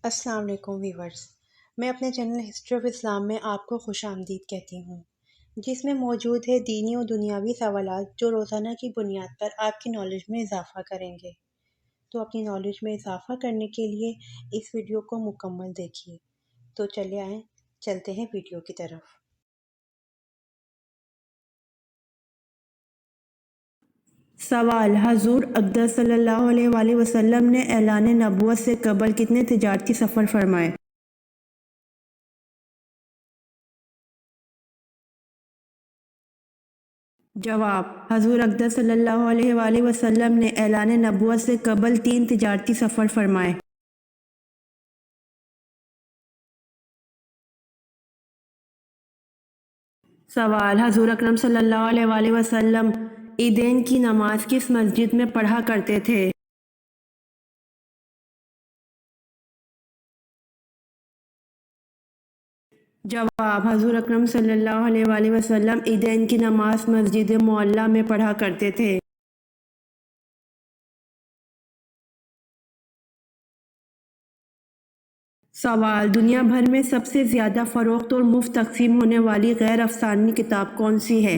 السلام علیکم ویورز، میں اپنے چینل ہسٹری آف اسلام میں آپ کو خوش آمدید کہتی ہوں، جس میں موجود ہے دینی و دنیاوی سوالات جو روزانہ کی بنیاد پر آپ کی نالج میں اضافہ کریں گے۔ تو اپنی نالج میں اضافہ کرنے کے لیے اس ویڈیو کو مکمل دیکھیے۔ تو چلے آئیں، چلتے ہیں ویڈیو کی طرف۔ سوال: حضور اقدس صلی اللہ علیہ وآلہ وسلم نے اعلان نبوت سے قبل کتنے تجارتی سفر فرمائے؟ جواب: حضور اقدس صلی اللہ علیہ وآلہ وسلم نے اعلان نبوت سے قبل 3 تجارتی سفر فرمائے۔ سوال: حضور اکرم صلی اللہ علیہ وآلہ وسلم عیدین کی نماز کس مسجد میں پڑھا کرتے تھے؟ جواب: حضور اکرم صلی اللہ علیہ وآلہ وسلم عیدین کی نماز مسجد معلیٰ میں پڑھا کرتے تھے۔ سوال: دنیا بھر میں سب سے زیادہ فروخت اور مفت تقسیم ہونے والی غیر افسانوی کتاب کون سی ہے؟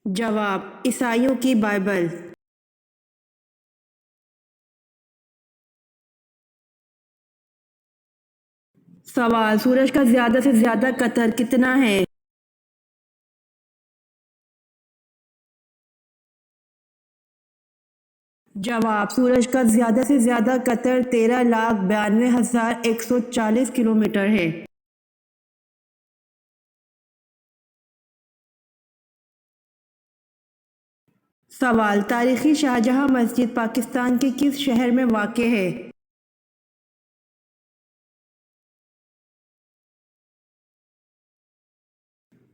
جواب: عیسائیوں کی بائبل۔ سوال: سورج کا زیادہ سے زیادہ قطر کتنا ہے؟ جواب: سورج کا زیادہ سے زیادہ قطر 13,92,140 کلومیٹر ہے۔ سوال: تاریخی شاہجہاں مسجد پاکستان کے کس شہر میں واقع ہے؟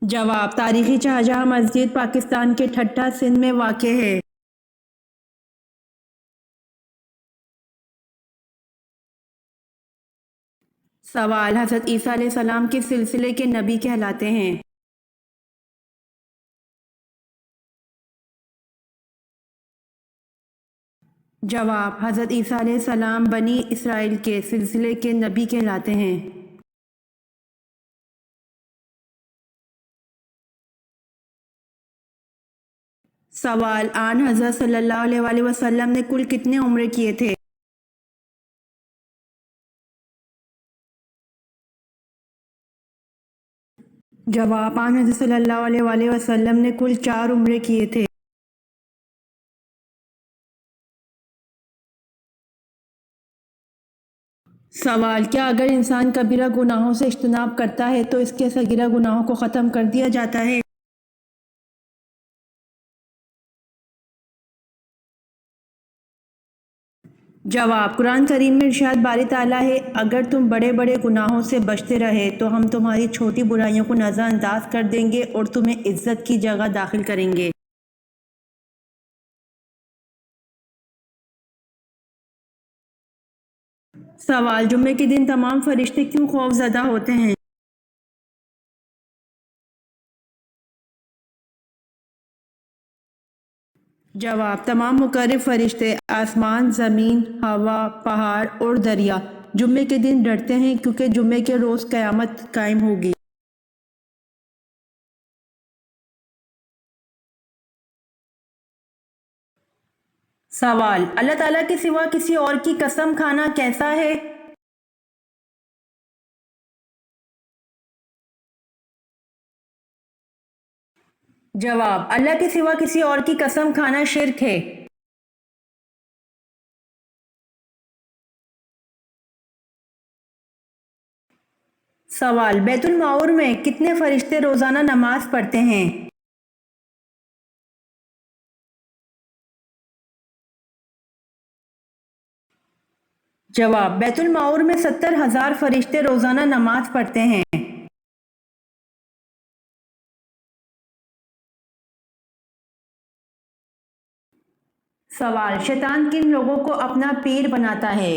جواب: تاریخی شاہجہاں مسجد پاکستان کے ٹھٹھہ سندھ میں واقع ہے۔ سوال: حضرت عیسیٰ علیہ السلام کس سلسلے کے نبی کہلاتے ہیں؟ جواب: حضرت عیسیٰ علیہ السلام بنی اسرائیل کے سلسلے کے نبی کہلاتے ہیں۔ سوال: آن حضرت صلی اللہ علیہ وآلہ وسلم نے کل کتنے عمرے کیے تھے؟ جواب: آن حضرت صلی اللہ علیہ وآلہ وسلم نے کل 4 عمرے کیے تھے۔ سوال: کیا اگر انسان کبیرہ گناہوں سے اجتناب کرتا ہے تو اس کے صغیرہ گناہوں کو ختم کر دیا جاتا ہے؟ جواب: قرآن کریم میں ارشاد باری تعالیٰ ہے: اگر تم بڑے بڑے گناہوں سے بچتے رہے تو ہم تمہاری چھوٹی برائیوں کو نظر انداز کر دیں گے اور تمہیں عزت کی جگہ داخل کریں گے۔ سوال: جمعے کے دن تمام فرشتے کیوں خوف زدہ ہوتے ہیں؟ جواب: تمام مقرب فرشتے آسمان، زمین، ہوا، پہاڑ اور دریا جمعے کے دن ڈرتے ہیں کیونکہ جمعے کے روز قیامت قائم ہوگی۔ سوال: اللہ تعالیٰ کے سوا کسی اور کی قسم کھانا کیسا ہے؟ جواب: اللہ کے سوا کسی اور کی قسم کھانا شرک ہے۔ سوال: بیت المعمور میں کتنے فرشتے روزانہ نماز پڑھتے ہیں؟ جواب: بیت المعمور میں 70,000 فرشتے روزانہ نماز پڑھتے ہیں۔ سوال: شیطان کن لوگوں کو اپنا پیر بناتا ہے؟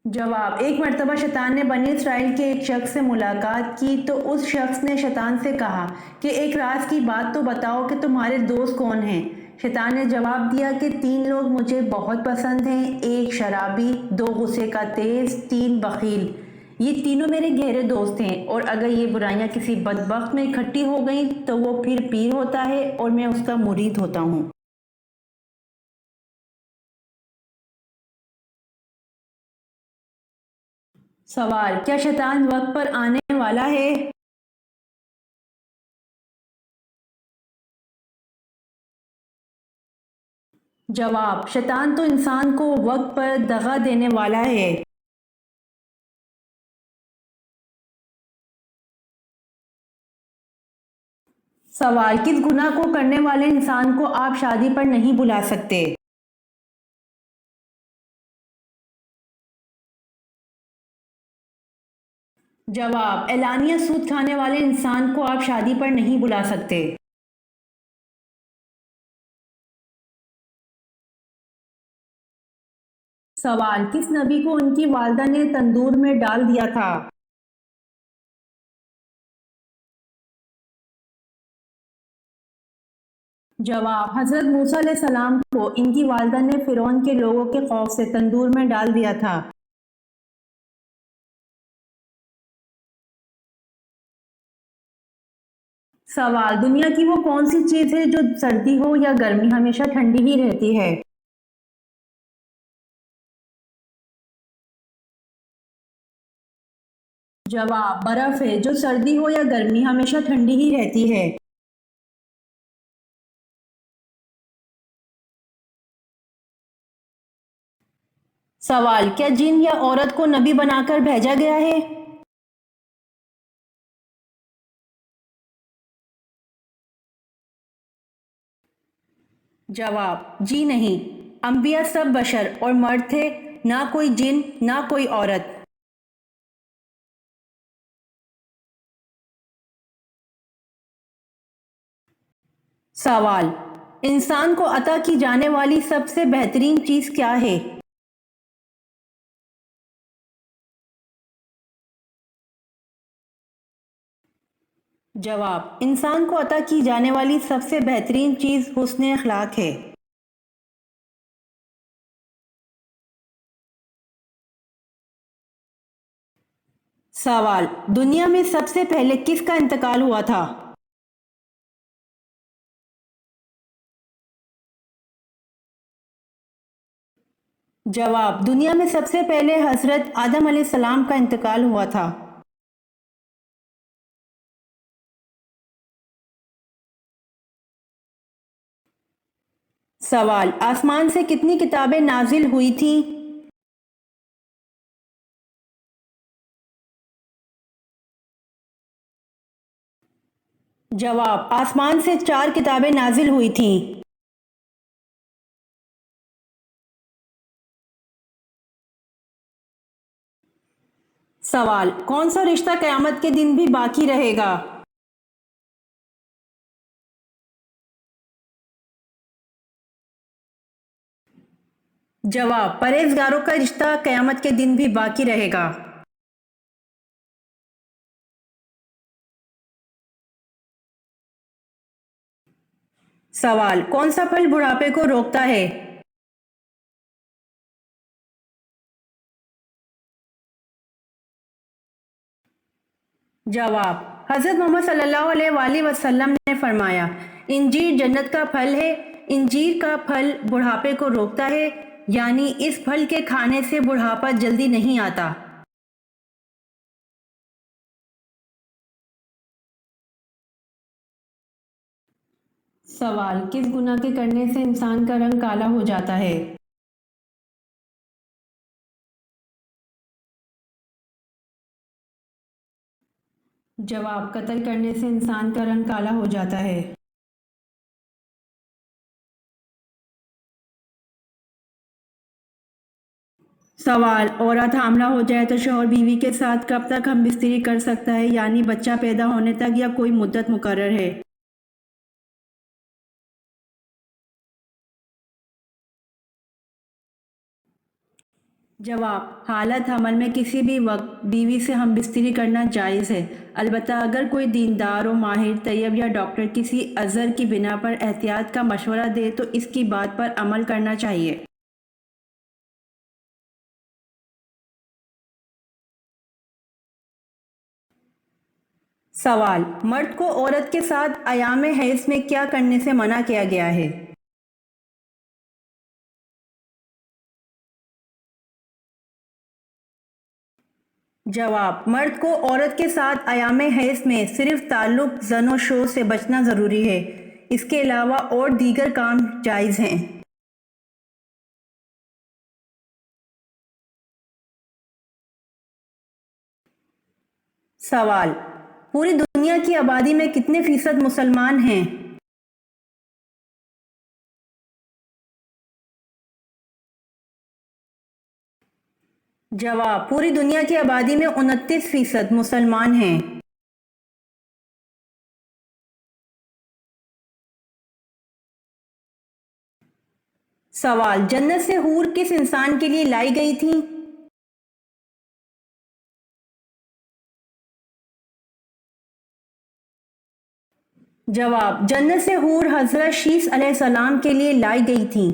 جواب: ایک مرتبہ شیطان نے بنی اسرائیل کے ایک شخص سے ملاقات کی تو اس شخص نے شیطان سے کہا کہ ایک راز کی بات تو بتاؤ کہ تمہارے دوست کون ہیں؟ شیطان نے جواب دیا کہ 3 لوگ مجھے بہت پسند ہیں، 1 شرابی، 2 غصے کا تیز، 3 بخیل۔ یہ تینوں میرے گہرے دوست ہیں، اور اگر یہ برائیاں کسی بدبخت میں اکٹھی ہو گئیں تو وہ پھر پیر ہوتا ہے اور میں اس کا مرید ہوتا ہوں۔ سوال: کیا شیطان وقت پر آنے والا ہے؟ جواب: شیطان تو انسان کو وقت پر دغا دینے والا ہے۔ سوال: کس گناہ کو کرنے والے انسان کو آپ شادی پر نہیں بلا سکتے؟ جواب: اعلانیہ سود کھانے والے انسان کو آپ شادی پر نہیں بلا سکتے۔ سوال: کس نبی کو ان کی والدہ نے تندور میں ڈال دیا تھا؟ جواب: حضرت موسیٰ علیہ السلام کو ان کی والدہ نے فرعون کے لوگوں کے خوف سے تندور میں ڈال دیا تھا۔ سوال: دنیا کی وہ کون سی چیز ہے جو سردی ہو یا گرمی ہمیشہ ٹھنڈی ہی رہتی ہے؟ جواب: برف ہے، جو سردی ہو یا گرمی ہمیشہ ٹھنڈی ہی رہتی ہے۔ سوال: کیا جن یا عورت کو نبی بنا کر بھیجا گیا ہے؟ جواب: جی نہیں، انبیاء سب بشر اور مرد تھے، نہ کوئی جن نہ کوئی عورت۔ سوال: انسان کو عطا کی جانے والی سب سے بہترین چیز کیا ہے؟ جواب: انسان کو عطا کی جانے والی سب سے بہترین چیز حسن اخلاق ہے۔ سوال: دنیا میں سب سے پہلے کس کا انتقال ہوا تھا؟ جواب: دنیا میں سب سے پہلے حضرت آدم علیہ السلام کا انتقال ہوا تھا۔ سوال: آسمان سے کتنی کتابیں نازل ہوئی تھیں؟ جواب: آسمان سے 4 کتابیں نازل ہوئی تھیں۔ سوال: کون سا رشتہ قیامت کے دن بھی باقی رہے گا؟ جواب: پرہیزگاروں کا رشتہ قیامت کے دن بھی باقی رہے گا۔ سوال: کون سا پھل بڑھاپے کو روکتا ہے؟ جواب: حضرت محمد صلی اللہ علیہ وآلہ وسلم نے فرمایا، انجیر جنت کا پھل ہے، انجیر کا پھل بڑھاپے کو روکتا ہے، یعنی اس پھل کے کھانے سے بڑھاپا جلدی نہیں آتا۔ سوال: کس گناہ کے کرنے سے انسان کا رنگ کالا ہو جاتا ہے؟ جواب: قتل کرنے سے انسان کا رنگ کالا ہو جاتا ہے۔ سوال: عورت حاملہ ہو جائے تو شوہر بیوی کے ساتھ کب تک ہم بستری کر سکتا ہے، یعنی بچہ پیدا ہونے تک یا کوئی مدت مقرر ہے؟ جواب: حالت حمل میں کسی بھی وقت بیوی سے ہم بستری کرنا جائز ہے، البتہ اگر کوئی دیندار و ماہر طیب یا ڈاکٹر کسی عذر کی بنا پر احتیاط کا مشورہ دے تو اس کی بات پر عمل کرنا چاہیے۔ سوال: مرد کو عورت کے ساتھ ایام حیض میں کیا کرنے سے منع کیا گیا ہے؟ جواب: مرد کو عورت کے ساتھ ایام حیض میں صرف تعلق زن و شو سے بچنا ضروری ہے، اس کے علاوہ اور دیگر کام جائز ہیں۔ سوال: پوری دنیا کی آبادی میں کتنے فیصد مسلمان ہیں؟ جواب: پوری دنیا کی آبادی میں 29% مسلمان ہیں۔ سوال: جنت سے حور کس انسان کے لیے لائی گئی تھیں؟ جواب: جنت سے حور حضرت شیث علیہ السلام کے لیے لائی گئی تھیں۔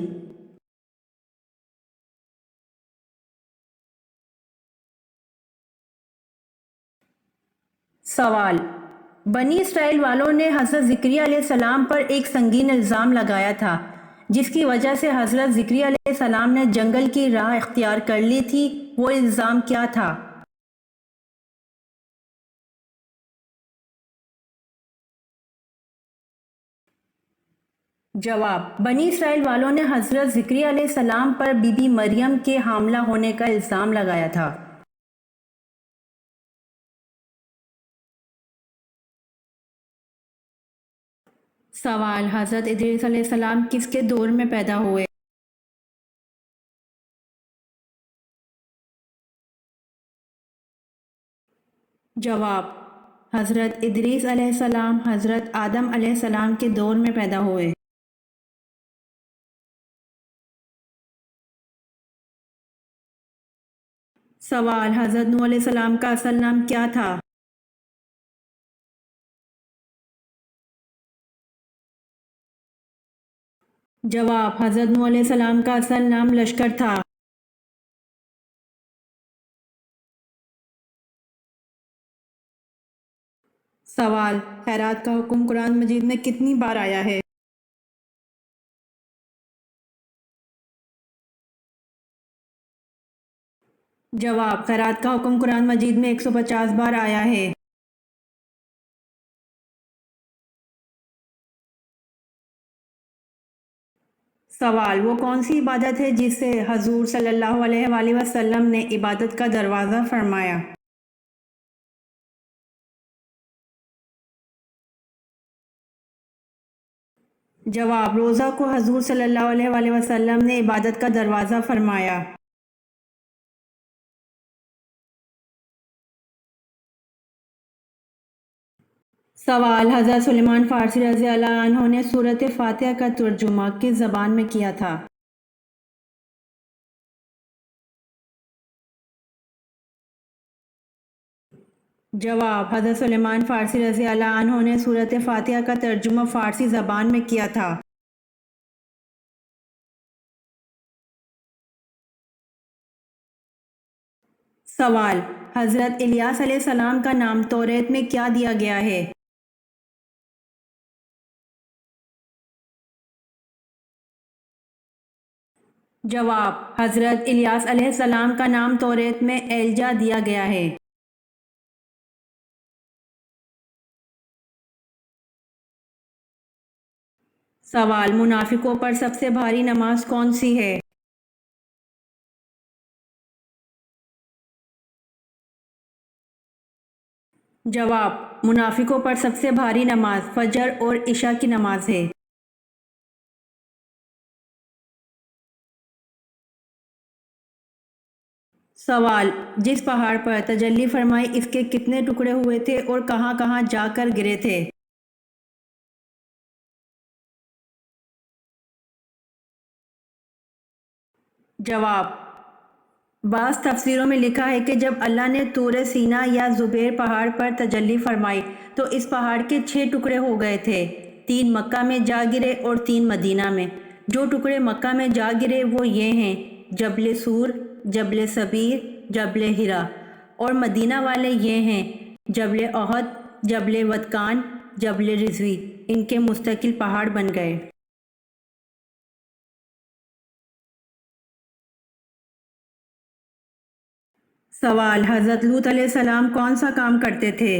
سوال: بنی اسرائیل والوں نے حضرت زکریا علیہ السلام پر ایک سنگین الزام لگایا تھا جس کی وجہ سے حضرت زکریا علیہ السلام نے جنگل کی راہ اختیار کر لی تھی، وہ الزام کیا تھا؟ جواب: بنی اسرائیل والوں نے حضرت زکریا علیہ السلام پر بی بی مریم کے حاملہ ہونے کا الزام لگایا تھا۔ سوال: حضرت ادریس علیہ السلام کس کے دور میں پیدا ہوئے؟ جواب: حضرت ادریس علیہ السلام حضرت آدم علیہ السلام کے دور میں پیدا ہوئے۔ سوال: حضرت نوح علیہ السلام کا اصل نام کیا تھا؟ جواب: حضرت نوح علیہ السلام کا اصل نام لشکر تھا۔ سوال: خیرات کا حکم قرآن مجید میں کتنی بار آیا ہے؟ جواب: خیرات کا حکم قرآن مجید میں 150 بار آیا ہے۔ سوال: وہ کون سی عبادت ہے جس سے حضور صلی اللہ علیہ وآلہ وسلم نے عبادت کا دروازہ فرمایا؟ جواب: روزہ کو حضور صلی اللہ علیہ وآلہ وسلم نے عبادت کا دروازہ فرمایا۔ سوال: حضرت سلیمان فارسی رضی اللہ عنہ نے سورۃ فاتحہ کا ترجمہ کس زبان میں کیا تھا؟ جواب: حضرت سلیمان فارسی رضی اللہ عنہ نے سورۃ فاتحہ کا ترجمہ فارسی زبان میں کیا تھا۔ سوال: حضرت الیاس علیہ السلام کا نام توریت میں کیا دیا گیا ہے؟ جواب: حضرت الیاس علیہ السلام کا نام توریت میں ایلجا دیا گیا ہے۔ سوال: منافقوں پر سب سے بھاری نماز کون سی ہے؟ جواب: منافقوں پر سب سے بھاری نماز فجر اور عشاء کی نماز ہے۔ سوال: جس پہاڑ پر تجلی فرمائی اس کے کتنے ٹکڑے ہوئے تھے اور کہاں کہاں جا کر گرے تھے؟ جواب: بعض تفسیروں میں لکھا ہے کہ جب اللہ نے طور سینا یا زبیر پہاڑ پر تجلی فرمائی تو اس پہاڑ کے 6 ٹکڑے ہو گئے تھے، 3 مکہ میں جا گرے اور 3 مدینہ میں۔ جو ٹکڑے مکہ میں جا گرے وہ یہ ہیں: جبل سور، جبل صبیر، جبل ہرا، اور مدینہ والے یہ ہیں: جبل احد، جبل ودکان، جبل رضوی۔ ان کے مستقل پہاڑ بن گئے۔ سوال: حضرت لوط علیہ السلام کون سا کام کرتے تھے؟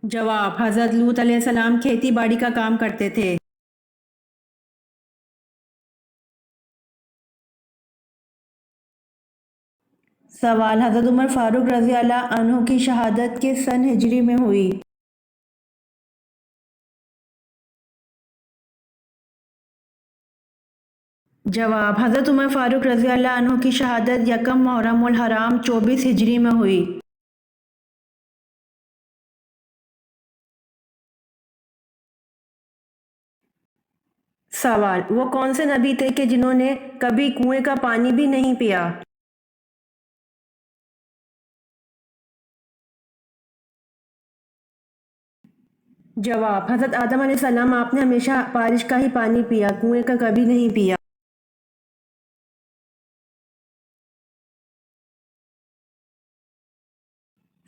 جواب: حضرت لوط علیہ السلام کھیتی باڑی کا کام کرتے تھے۔ سوال: حضرت عمر فاروق رضی اللہ عنہ کی شہادت کس سن ہجری میں ہوئی؟ جواب: حضرت عمر فاروق رضی اللہ عنہ کی شہادت یکم محرم الحرام 24 ہجری میں ہوئی۔ سوال: وہ کون سے نبی تھے کہ جنہوں نے کبھی کنویں کا پانی بھی نہیں پیا؟ جواب: حضرت آدم علیہ السلام، آپ نے ہمیشہ بارش کا ہی پانی پیا، کنویں کا کبھی نہیں پیا۔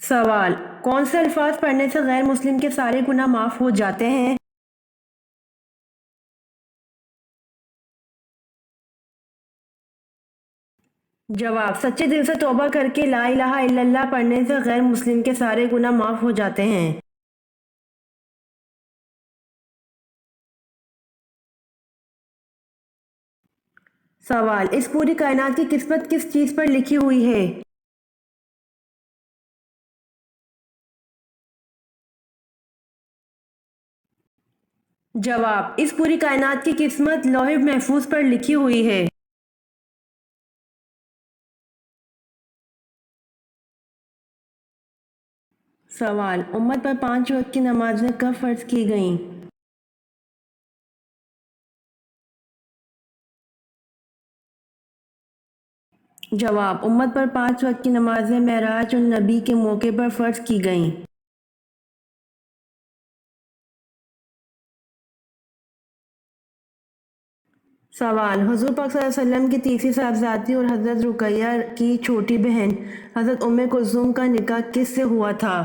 سوال: کون سے الفاظ پڑھنے سے غیر مسلم کے سارے گناہ معاف ہو جاتے ہیں؟ جواب: سچے دل سے توبہ کر کے لا الہ الا اللہ پڑھنے سے غیر مسلم کے سارے گناہ معاف ہو جاتے ہیں۔ سوال: اس پوری کائنات کی قسمت کس چیز پر لکھی ہوئی ہے؟ جواب: اس پوری کائنات کی قسمت لوح محفوظ پر لکھی ہوئی ہے۔ سوال: امت پر 5 وقت کی نمازیں کب فرض کی گئیں؟ جواب: امت پر 5 وقت کی نمازیں معراج النبی کے موقع پر فرض کی گئیں۔ سوال: حضور پاک صلی اللہ علیہ وسلم کی تیسری صاحبزادی اور حضرت رقیہ کی چھوٹی بہن حضرت ام کلثوم کا نکاح کس سے ہوا تھا؟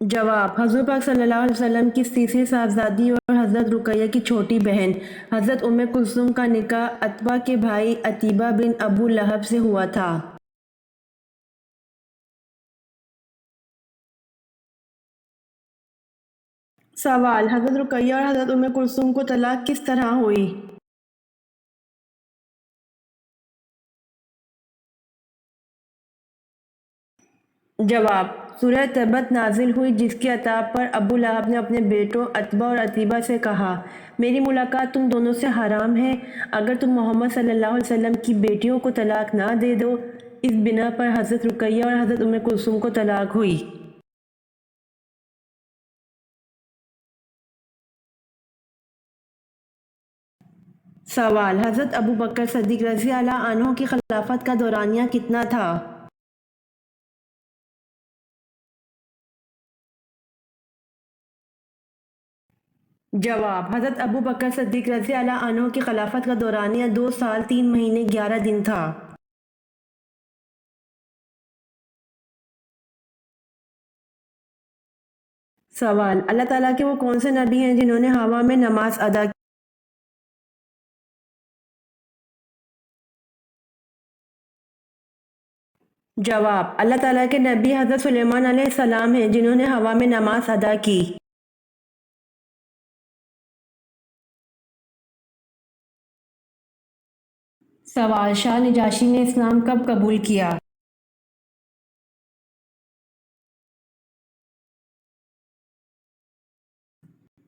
جواب: حضور پاک صلی اللہ علیہ وسلم کی تیسری صاحبزادی اور حضرت رقیہ کی چھوٹی بہن حضرت ام کلثوم کا نکاح عتبہ کے بھائی عتیبہ بن ابو لہب سے ہوا تھا۔ سوال: حضرت رقیہ اور حضرت ام کلثوم کو طلاق کس طرح ہوئی؟ جواب: سورہ تبت نازل ہوئی جس کی عطا پر ابو لہب نے اپنے بیٹوں عتبہ اور عتیبہ سے کہا: میری ملاقات تم دونوں سے حرام ہے، اگر تم محمد صلی اللہ علیہ وسلم کی بیٹیوں کو طلاق نہ دے دو۔ اس بنا پر حضرت رقیہ اور حضرت ام کلثوم کو طلاق ہوئی۔ سوال: حضرت ابو بکر صدیق رضی اللہ عنہ کی خلافت کا دورانیہ کتنا تھا؟ جواب: حضرت ابو بکر صدیق رضی اللہ عنہ کی خلافت کا دورانیہ 2 سال 3 مہینے 11 دن تھا۔ سوال: اللہ تعالیٰ کے وہ کون سے نبی ہیں جنہوں نے ہوا میں نماز ادا کی؟ جواب: اللہ تعالیٰ کے نبی حضرت سلیمان علیہ السلام ہیں جنہوں نے ہوا میں نماز ادا کی۔ سوال: شاہ نجاشی نے اسلام کب قبول کیا؟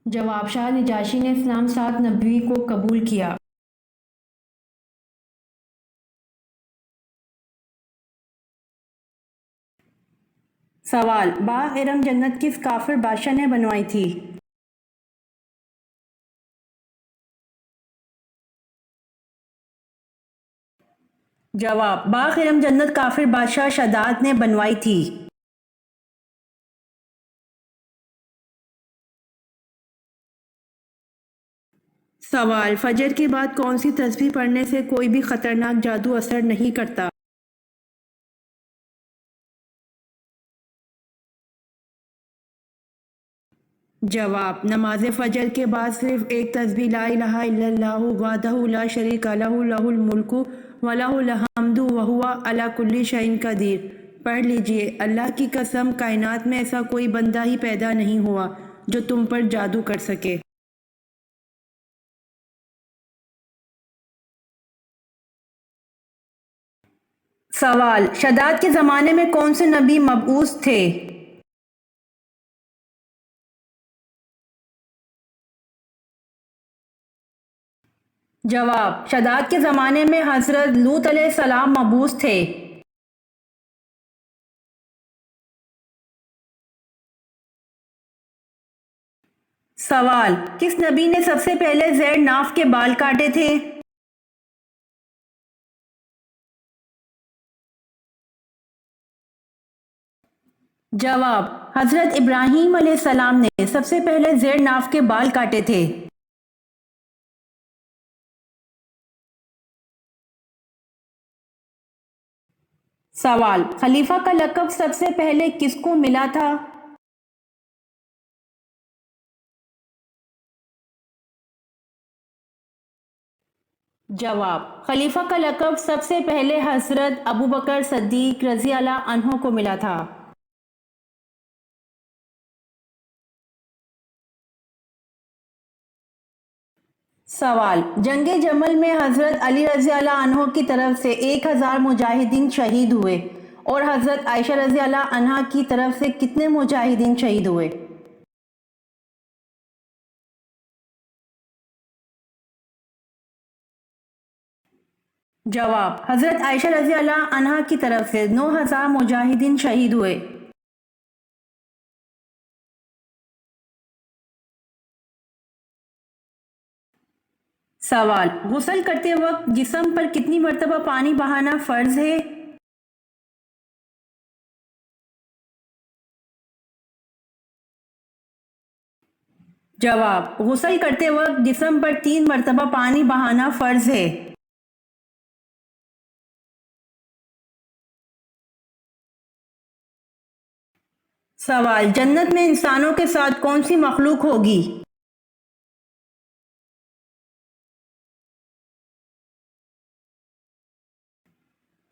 جواب: شاہ نجاشی نے اسلام 7 نبوی کو قبول کیا۔ سوال: باغ ارم جنت کس کافر بادشاہ نے بنوائی تھی؟ جواب: باغ ارم جنت کافر بادشاہ شداد نے بنوائی تھی۔ سوال: فجر کے بعد کون سی تسبیح پڑھنے سے کوئی بھی خطرناک جادو اثر نہیں کرتا؟ جواب: نماز فجر کے بعد صرف ایک تسبیح لا الہ الا اللہ وحدہ لا شریک لہ لہ الملک ولہ الحمد وہو علی کل شیء قدیر پڑھ لیجئے۔ اللہ کی قسم، کائنات میں ایسا کوئی بندہ ہی پیدا نہیں ہوا جو تم پر جادو کر سکے۔ سوال: شداد کے زمانے میں کون سے نبی مبعوث تھے؟ جواب: شداد کے زمانے میں حضرت لوط علیہ السلام مبعوث تھے۔ سوال: کس نبی نے سب سے پہلے زیر ناف کے بال کاٹے تھے؟ جواب: حضرت ابراہیم علیہ السلام نے سب سے پہلے زیر ناف کے بال کاٹے تھے۔ سوال: خلیفہ کا لقب سب سے پہلے کس کو ملا تھا؟ جواب: خلیفہ کا لقب سب سے پہلے حضرت ابوبکر صدیق رضی اللہ عنہ کو ملا تھا۔ سوال: جنگ جمل میں حضرت علی رضی اللہ عنہ کی طرف سے 1000 مجاہدین شہید ہوئے اور حضرت عائشہ رضی اللہ عنہا کی طرف سے کتنے مجاہدین شہید ہوئے؟ جواب: حضرت عائشہ رضی اللہ عنہا کی طرف سے 9000 مجاہدین شہید ہوئے۔ سوال: غسل کرتے وقت جسم پر کتنی مرتبہ پانی بہانا فرض ہے؟ جواب: غسل کرتے وقت جسم پر 3 مرتبہ پانی بہانا فرض ہے۔ سوال: جنت میں انسانوں کے ساتھ کون سی مخلوق ہوگی؟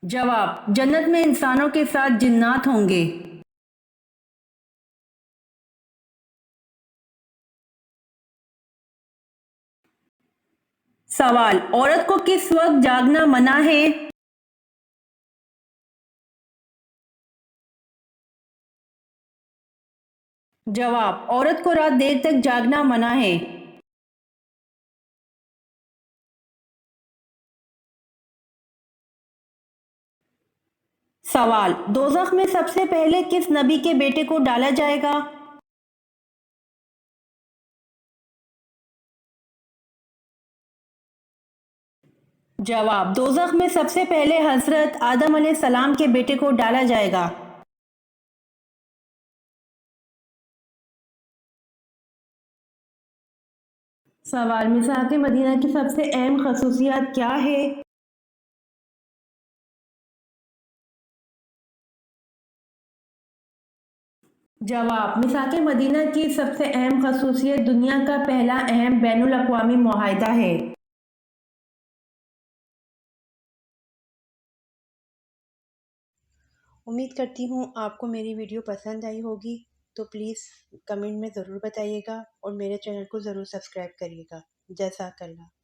جواب: جنت میں انسانوں کے ساتھ جنات ہوں گے۔ سوال: عورت کو کس وقت جاگنا منع ہے؟ جواب: عورت کو رات دیر تک جاگنا منع ہے۔ سوال: دوزخ میں سب سے پہلے کس نبی کے بیٹے کو ڈالا جائے گا؟ جواب: دوزخ میں سب سے پہلے حضرت آدم علیہ السلام کے بیٹے کو ڈالا جائے گا۔ سوال: میثاق مدینہ کی سب سے اہم خصوصیات کیا ہے؟ جواب: میثاق مدینہ کی سب سے اہم خصوصیت دنیا کا پہلا اہم بین الاقوامی معاہدہ ہے۔ امید کرتی ہوں آپ کو میری ویڈیو پسند آئی ہوگی، تو پلیز کمنٹ میں ضرور بتائیے گا اور میرے چینل کو ضرور سبسکرائب کریے گا۔ جزاک اللہ۔